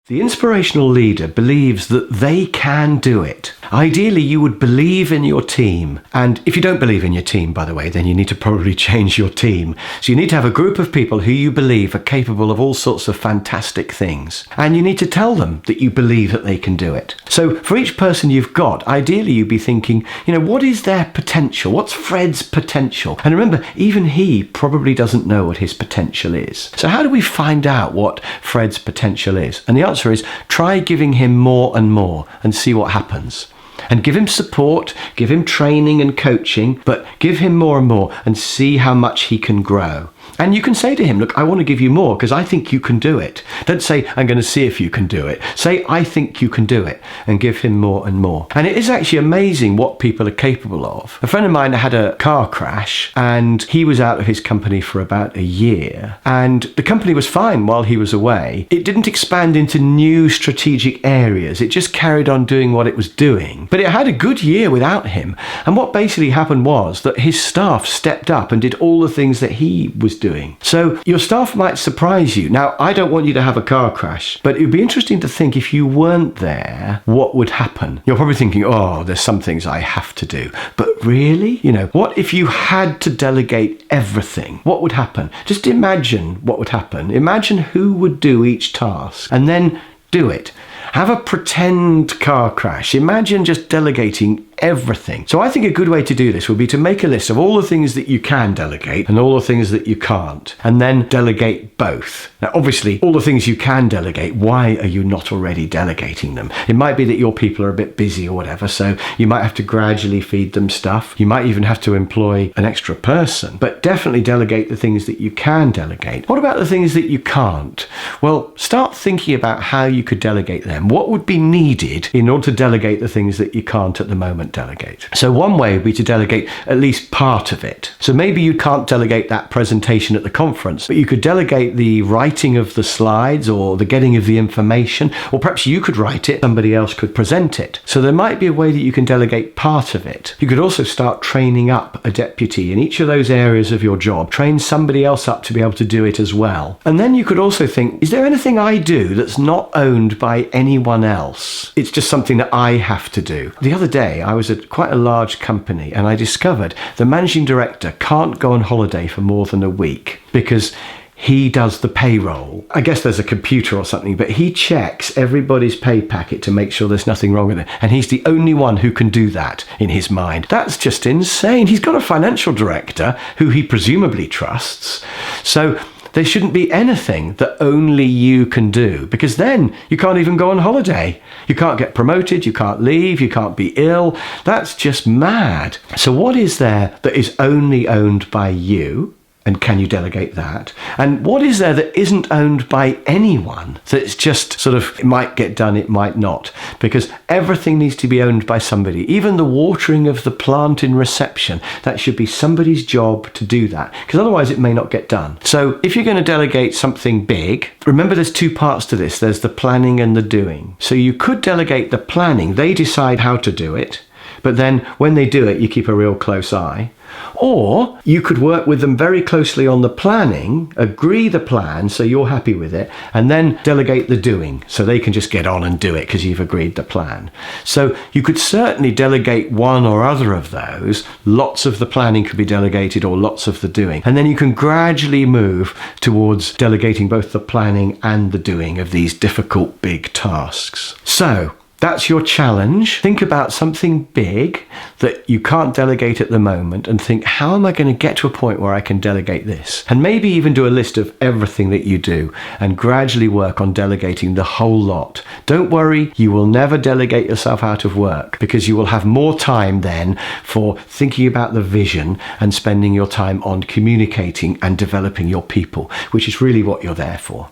The inspirational leader believes that they can do it. Ideally, you would believe in your team. And if you don't believe in your team, by the way, then you need to probably change your team. So you need to have a group of people who you believe are capable of all sorts of fantastic things. And you need to tell them that you believe that they can do it. So for each person you've got, ideally you'd be thinking, what is their potential? What's Fred's potential? And remember, even he probably doesn't know what his potential is. So how do we find out what Fred's potential is? And the answer is try giving him more and see what happens. And give him support, give him training and coaching, but give him more and see how much he can grow. And you can say to him, look, I want to give you more because I think you can do it. Don't say, I'm going to see if you can do it. Say, I think you can do it, and give him more and more. And it is actually amazing what people are capable of. A friend of mine had a car crash and he was out of his company for about a year. And the company was fine while he was away. It didn't expand into new strategic areas. It just carried on doing what it was doing. But it had a good year without him. And what basically happened was that his staff stepped up and did all the things that he was doing. So your staff might surprise you. Now, I don't want you to have a car crash, but it would be interesting to think if you weren't there, what would happen? You're probably thinking, oh, there's some things I have to do. But really, what if you had to delegate everything? What would happen? Just imagine what would happen. Imagine who would do each task and then do it. Have a pretend car crash. Imagine just delegating everything. So I think a good way to do this would be to make a list of all the things that you can delegate and all the things that you can't, and then delegate both. Now, obviously, all the things you can delegate, why are you not already delegating them? It might be that your people are a bit busy or whatever, so you might have to gradually feed them stuff. You might even have to employ an extra person, but definitely delegate the things that you can delegate. What about the things that you can't? Well, start thinking about how you could delegate them. What would be needed in order to delegate the things that you can't at the moment delegate? So one way would be to delegate at least part of it. So maybe you can't delegate that presentation at the conference, but you could delegate the writing of the slides or the getting of the information, or perhaps you could write it, somebody else could present it. So there might be a way that you can delegate part of it. You could also start training up a deputy in each of those areas of your job. Train somebody else up to be able to do it as well. And then you could also think, is there anything I do that's not owned by anyone else? It's just something that I have to do. The other day, I was at quite a large company and I discovered the managing director can't go on holiday for more than a week because he does the payroll. I guess there's a computer or something, but he checks everybody's pay packet to make sure there's nothing wrong with it. And he's the only one who can do that in his mind. That's just insane. He's got a financial director who he presumably trusts. So there shouldn't be anything that only you can do, because then you can't even go on holiday. You can't get promoted, you can't leave, you can't be ill. That's just mad. So what is there that is only owned by you? And can you delegate that? And what is there that isn't owned by anyone? That's just sort of, it might get done, it might not. Because everything needs to be owned by somebody. Even the watering of the plant in reception, that should be somebody's job to do that. Because otherwise it may not get done. So if you're going to delegate something big, remember there's two parts to this. There's the planning and the doing. So you could delegate the planning. They decide how to do it. But then when they do it, you keep a real close eye. Or you could work with them very closely on the planning, agree the plan so you're happy with it, and then delegate the doing so they can just get on and do it because you've agreed the plan. So you could certainly delegate one or other of those. Lots of the planning could be delegated or lots of the doing. And then you can gradually move towards delegating both the planning and the doing of these difficult big tasks. So that's your challenge. Think about something big that you can't delegate at the moment and think, how am I going to get to a point where I can delegate this? And maybe even do a list of everything that you do and gradually work on delegating the whole lot. Don't worry, you will never delegate yourself out of work because you will have more time then for thinking about the vision and spending your time on communicating and developing your people, which is really what you're there for.